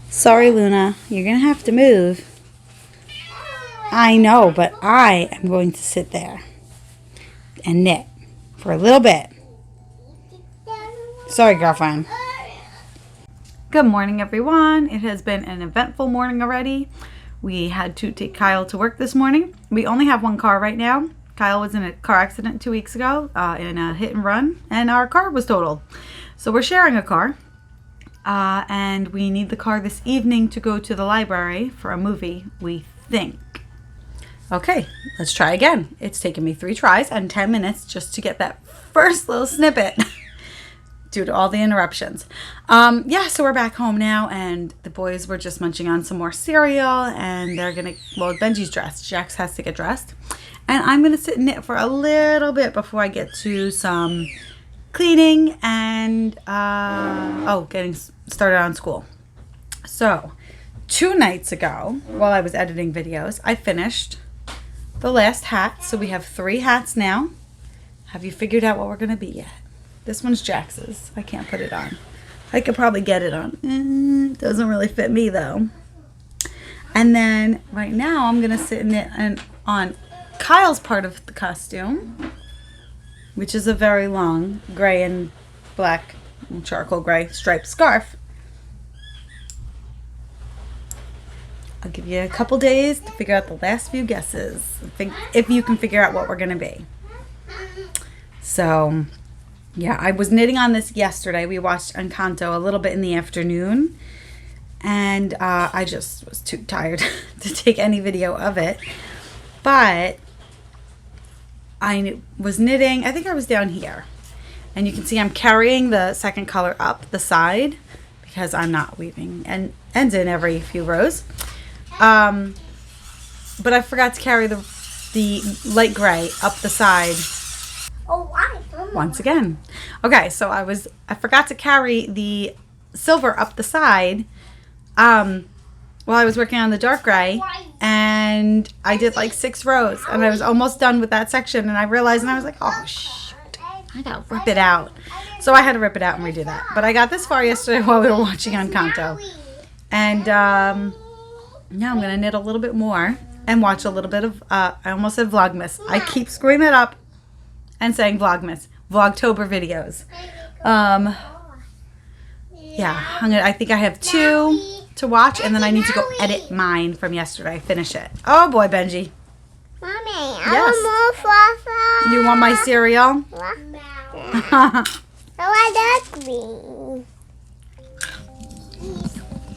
Sorry, Luna. You're going to have to move. I know, but I am going to sit there and knit for a little bit. Sorry, girlfriend. Good morning, everyone. It has been an eventful morning already. We had to take Kyle to work this morning. We only have one car right now. Kyle was in a car accident 2 weeks ago in a hit and run, and our car was totaled. So we're sharing a car, and we need the car this evening to go to the library for a movie, we think. Okay, let's try again. It's taken me 3 tries and 10 minutes just to get that first little snippet due to all the interruptions. So we're back home now, and the boys were just munching on some more cereal, and they're gonna, well, Benji's dressed. Jax has to get dressed. And I'm gonna sit and knit for a little bit before I get to some cleaning and, getting started on school. So, 2 nights ago, while I was editing videos, I finished the last hat. So we have 3 hats now. Have you figured out what we're gonna be yet? This one's Jax's. I can't put it on. I could probably get it on. It doesn't really fit me though. And then right now I'm gonna sit and knit on Kyle's part of the costume, which is a very long gray and black charcoal gray striped scarf. I'll give you a couple days to figure out the last few guesses. If you can figure out what we're gonna be. So yeah, I was knitting on this yesterday. We watched Encanto a little bit in the afternoon, and I just was too tired to take any video of it. But I was knitting, I think I was down here, and you can see I'm carrying the second color up the side because I'm not weaving and ends in every few rows. But I forgot to carry the light gray up the side. Once again. Okay, so I forgot to carry the silver up the side while I was working on the dark gray, and I did like 6 rows, and I was almost done with that section, and I realized, and I was like, oh shoot, I gotta rip it out. So I had to rip it out and redo that. But I got this far yesterday while we were watching Encanto, and now I'm gonna knit a little bit more and watch a little bit of I almost said Vlogmas. I keep screwing it up and saying Vlogmas. Vlogtober videos. Yeah, I think I have 2 to watch, and then I need to go edit mine from yesterday. Finish it. Oh boy, Benji. Mommy, Yes. I want more. You want my cereal? I want that green.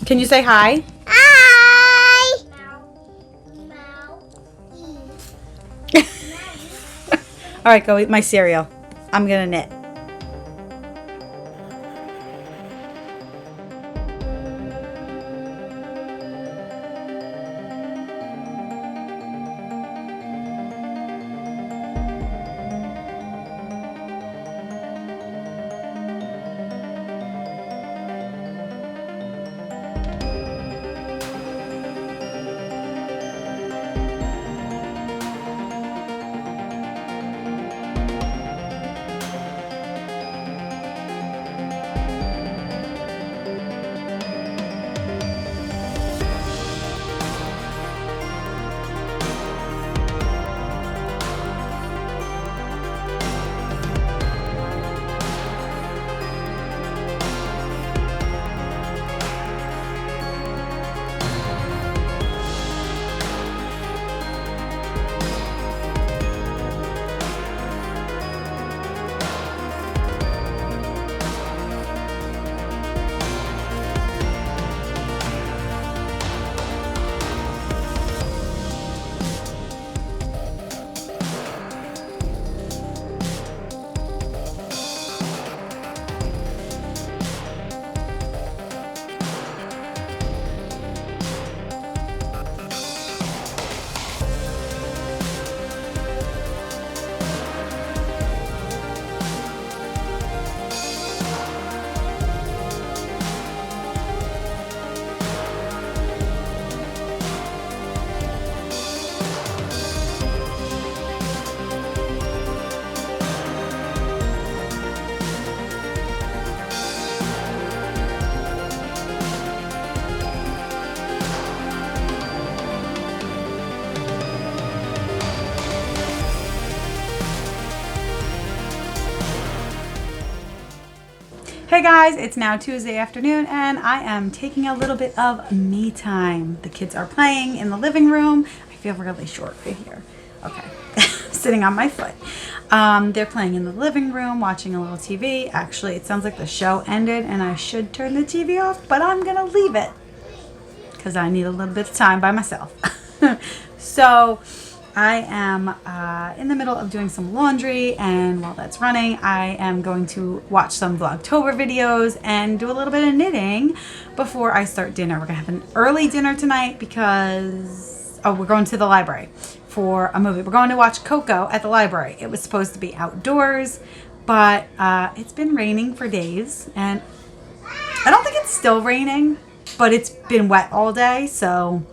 Can you say hi? Hi. All right, go eat my cereal. I'm gonna knit. Hey guys, it's now Tuesday afternoon and I am taking a little bit of me time. The kids are playing in the living room. I feel really short right here. Okay, sitting on my foot. They're playing in the living room, watching a little TV. Actually, it sounds like the show ended and I should turn the TV off, but I'm gonna leave it because I need a little bit of time by myself. So I am in the middle of doing some laundry, and while that's running, I am going to watch some Vlogtober videos and do a little bit of knitting before I start dinner. We're going to have an early dinner tonight because, we're going to the library for a movie. We're going to watch Coco at the library. It was supposed to be outdoors, but it's been raining for days, and I don't think it's still raining, but it's been wet all day, so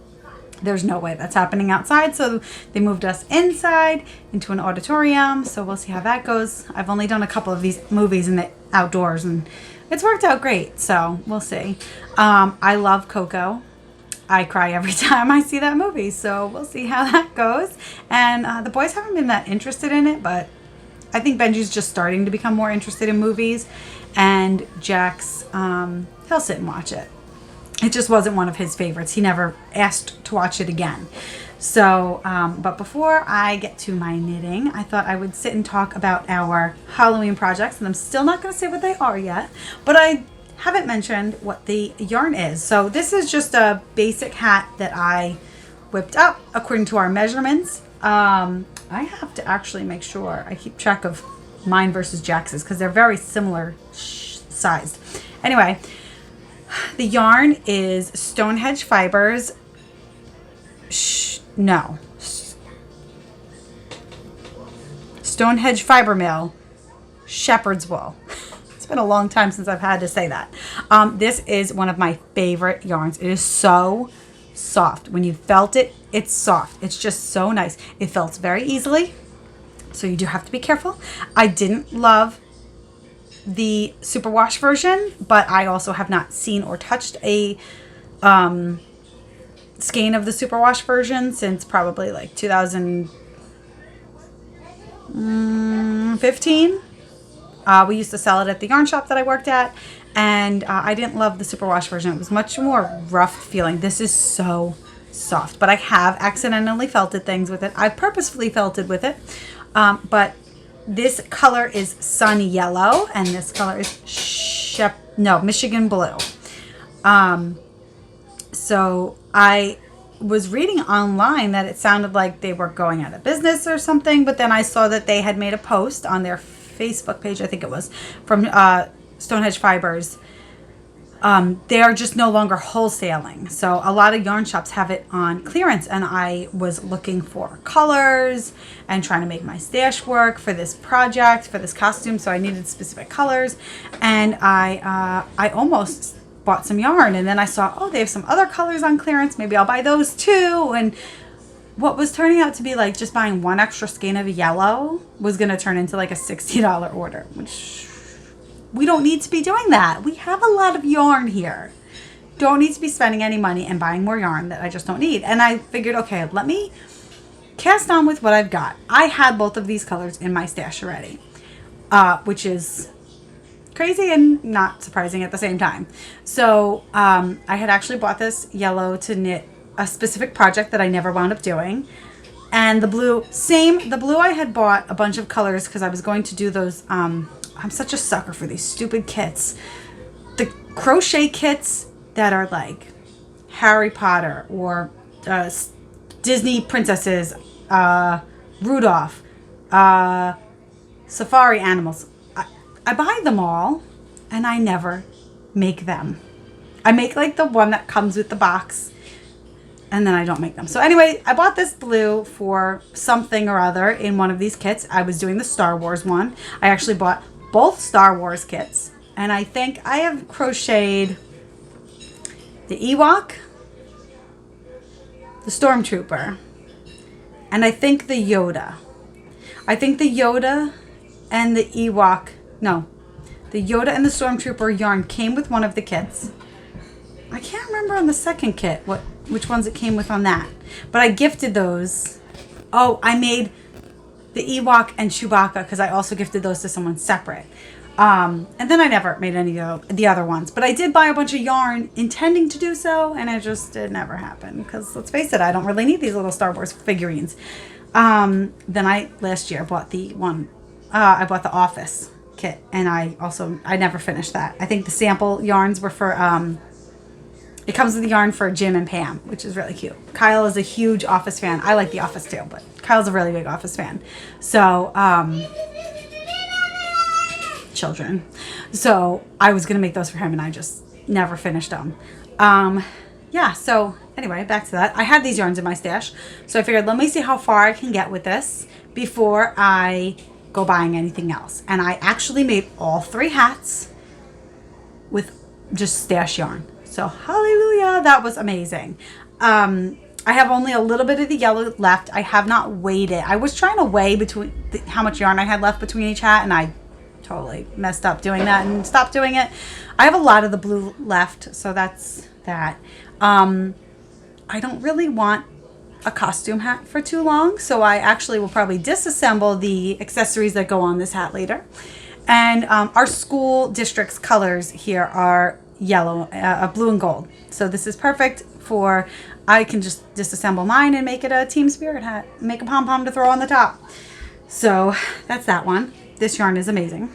there's no way that's happening outside. So they moved us inside into an auditorium. So we'll see how that goes. I've only done a couple of these movies in the outdoors and it's worked out great. So we'll see. I love Coco. I cry every time I see that movie. So we'll see how that goes. And the boys haven't been that interested in it, but I think Benji's just starting to become more interested in movies. And Jax, he'll sit and watch it. It just wasn't one of his favorites. He never asked to watch it again. So, but before I get to my knitting, I thought I would sit and talk about our Halloween projects. And I'm still not going to say what they are yet, but I haven't mentioned what the yarn is. So this is just a basic hat that I whipped up according to our measurements. I have to actually make sure I keep track of mine versus Jax's because they're very similar sized. Anyway, the yarn is Stonehenge Fibers. Stonehenge Fiber Mill, Shepherd's Wool. It's been a long time since I've had to say that. This is one of my favorite yarns. It is so soft. When you felt it, it's soft. It's just so nice. It felts very easily, so you do have to be careful. I didn't love the superwash version, but I also have not seen or touched a skein of the superwash version since probably like 2015. We used to sell it at the yarn shop that I worked at, and I didn't love the superwash version. It was much more rough feeling. This is so soft, but I have accidentally felted things with it. I've purposefully felted with it, but this color is Sun Yellow, and this color is Michigan Blue. So I was reading online that it sounded like they were going out of business or something, but then I saw that they had made a post on their Facebook page, I think it was, from Stonehenge Fibers. They are just no longer wholesaling. So a lot of yarn shops have it on clearance, and I was looking for colors and trying to make my stash work for this project, for this costume. So I needed specific colors, and I almost bought some yarn, and then I saw, they have some other colors on clearance. Maybe I'll buy those too. And what was turning out to be like just buying one extra skein of yellow was going to turn into like a $60 order, which we don't need to be doing that. We have a lot of yarn here. Don't need to be spending any money and buying more yarn that I just don't need. And I figured, okay, let me cast on with what I've got. I had both of these colors in my stash already, which is crazy and not surprising at the same time. So I had actually bought this yellow to knit a specific project that I never wound up doing. And the blue, the blue I had bought a bunch of colors because I was going to do those, I'm such a sucker for these stupid kits. The crochet kits that are like Harry Potter or Disney princesses, Rudolph, safari animals. I buy them all and I never make them. I make like the one that comes with the box, and then I don't make them. So anyway, I bought this blue for something or other in one of these kits. I was doing the Star Wars one. I actually bought both Star Wars kits, and I think I have crocheted the Ewok, the Stormtrooper, and I think the Yoda. I think the Yoda and the Ewok, the Yoda and the Stormtrooper yarn came with one of the kits. I can't remember on the second kit which ones it came with on that, but I gifted those. I made the Ewok and Chewbacca because I also gifted those to someone separate. And then I never made any of the other ones. But I did buy a bunch of yarn intending to do so, and it never happened. Because let's face it, I don't really need these little Star Wars figurines. Then last year bought I bought the Office kit, and I never finished that. I think the sample yarns were for, it comes with the yarn for Jim and Pam, which is really cute. Kyle is a huge Office fan. I like The Office too, but Kyle's a really big Office fan. So, children. So I was going to make those for him, and I just never finished them. Yeah, so anyway, back to that. I had these yarns in my stash, so I figured let me see how far I can get with this before I go buying anything else. And I actually made all 3 hats with just stash yarn. So hallelujah, that was amazing. I have only a little bit of the yellow left. I have not weighed it. I was trying to weigh how much yarn I had left between each hat, and I totally messed up doing that and stopped doing it. I have a lot of the blue left, so that's that. I don't really want a costume hat for too long, so I actually will probably disassemble the accessories that go on this hat later. And our school district's colors here are yellow, blue and gold. So this is perfect for, I can just disassemble mine and make it a Team Spirit hat, make a pom-pom to throw on the top. So that's that one. This yarn is amazing.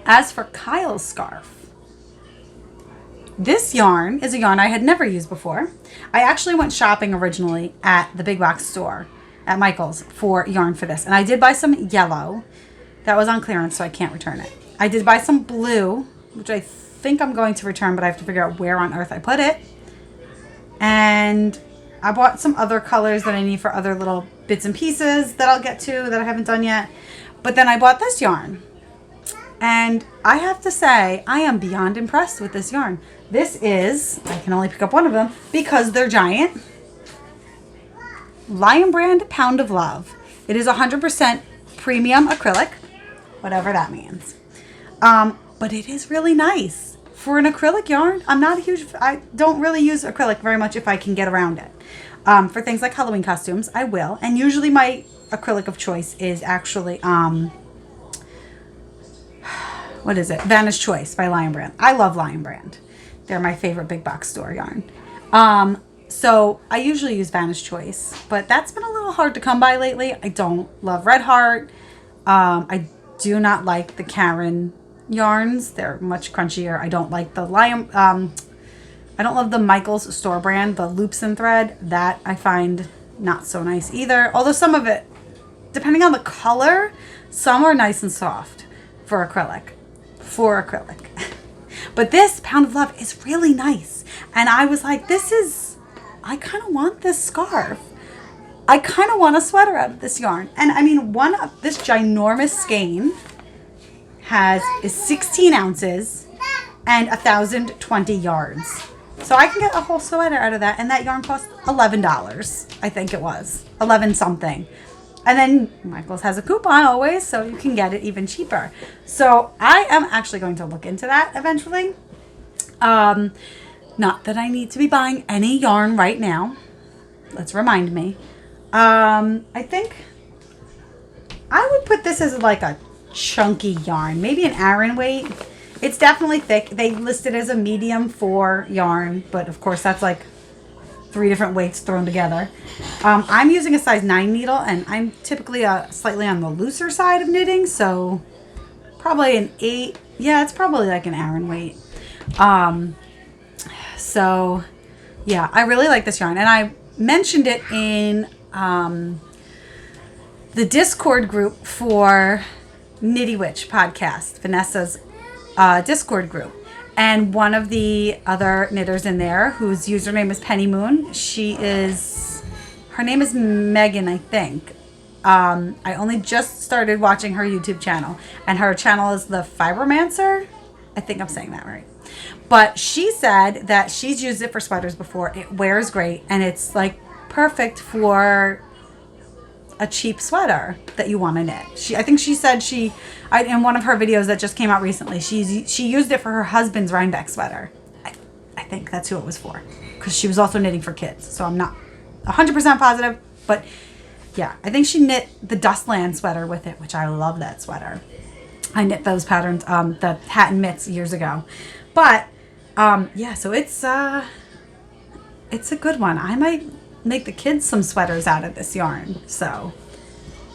As for Kyle's scarf, this yarn is a yarn I had never used before. I actually went shopping originally at the big box store at Michael's for yarn for this. And I did buy some yellow. That was on clearance, so I can't return it. I did buy some blue, which I think I'm going to return, but I have to figure out where on earth I put it. And I bought some other colors that I need for other little bits and pieces that I'll get to that I haven't done yet. But then I bought this yarn. And I have to say, I am beyond impressed with this yarn. This is, I can only pick up one of them because they're giant. Lion Brand Pound of Love. It is 100% premium acrylic, whatever that means. But it is really nice. For an acrylic yarn, I don't really use acrylic very much if I can get around it. For things like Halloween costumes, I will. And usually my acrylic of choice is actually, what is it? Vanna's Choice by Lion Brand. I love Lion Brand. They're my favorite big box store yarn. So I usually use Vanna's Choice, but that's been a little hard to come by lately. I don't love Red Heart. I do not like the Karen yarns. They're much crunchier. I don't like the Lion, I don't love the Michael's store brand, the loops and thread. That I find not so nice either. Although some of it, depending on the color, some are nice and soft for acrylic. But this Pound of Love is really nice. And I was like, I kind of want this scarf. I kind of want a sweater out of this yarn. And I mean, this ginormous skein is 16 ounces and 1,020 yards. So I can get a whole sweater out of that. And that yarn cost $11, I think it was. 11 something. And then Michael's has a coupon always, so you can get it even cheaper. So I am actually going to look into that eventually. Not that I need to be buying any yarn right now. Let's remind me. I think I would put this as like a chunky yarn, maybe an Aran weight. It's definitely thick. They list it as a medium 4 yarn, but of course that's like 3 different weights thrown together. I'm using a size 9 needle, and I'm typically slightly on the looser side of knitting, so probably an 8. Yeah, it's probably like an Aran weight. So yeah, I really like this yarn, and I mentioned it in the Discord group for Knitty Witch podcast, Vanessa's Discord group. And one of the other knitters in there, whose username is Penny Moon, her name is Megan, I think. I only just started watching her YouTube channel, and her channel is the Fibromancer. I think I'm saying that right. But she said that she's used it for sweaters before. It wears great, and it's like perfect for a cheap sweater that you want to knit. I think she said in one of her videos that just came out recently, she used it for her husband's Rhinebeck sweater. I think that's who it was for, because she was also knitting for kids. So I'm not 100% positive, but yeah, I think she knit the Dustland sweater with it, which I love that sweater. I knit those patterns, the hat and mitts years ago. But, yeah, so it's a good one. I might make the kids some sweaters out of this yarn. So,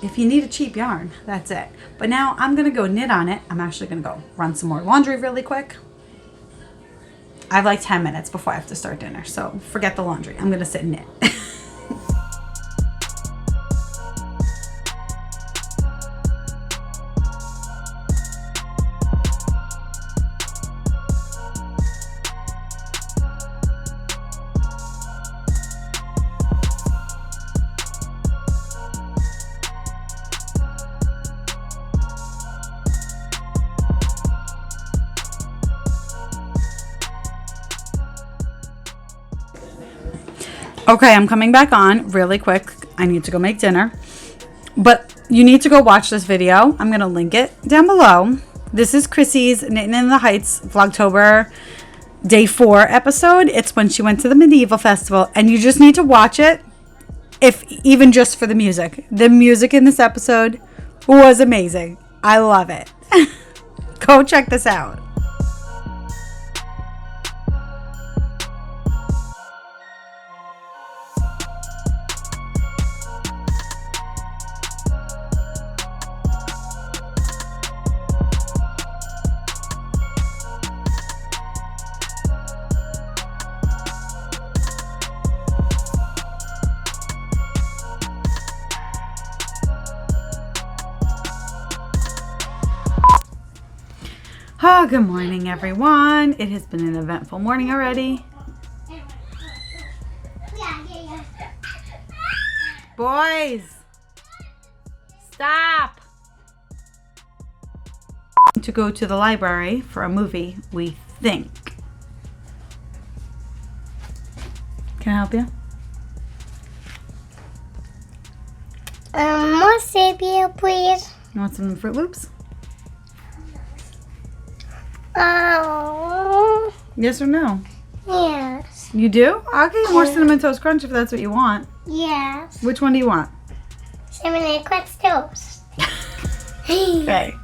if you need a cheap yarn, that's it. But now I'm going to go knit on it. I'm actually going to go run some more laundry really quick. I have like 10 minutes before I have to start dinner. So, forget the laundry. I'm going to sit and knit. Okay, I'm coming back on really quick. I need to go make dinner. But you need to go watch this video. I'm going to link it down below. This is Chrissy's Knitting in the Heights Vlogtober Day 4 episode. It's when she went to the medieval festival. And you just need to watch it, if even just for the music. The music in this episode was amazing. I love it. Go check this out. Oh, good morning, everyone. It has been an eventful morning already. Boys, stop. To go to the library for a movie, we think. Can I help you? More cereal, please. You want some Fruit Loops? Oh, Yes or no? yes. You do? I'll get you more Cinnamon Toast Crunch if that's what you want. Yes. Which one do you want? Cinnamon Crunch Toast. Okay.